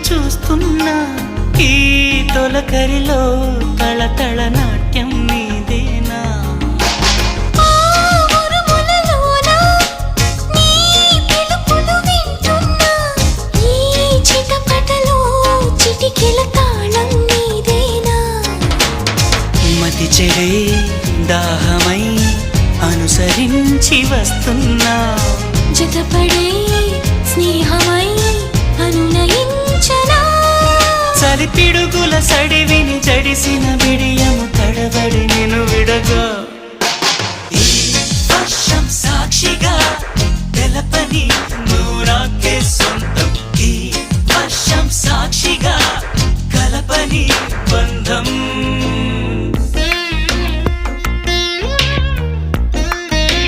చూస్తున్నా ఈ తొలకరిలో తళతళ నాట్యం నీదేనా మతి చెడే దాహమై అనుసరించి వస్తున్నా జతపడే స్నేహమై అనునయించనా చలి పిడుగుల సడివిని జడిసిన బిడియము తడబడి నిన్ను విడగా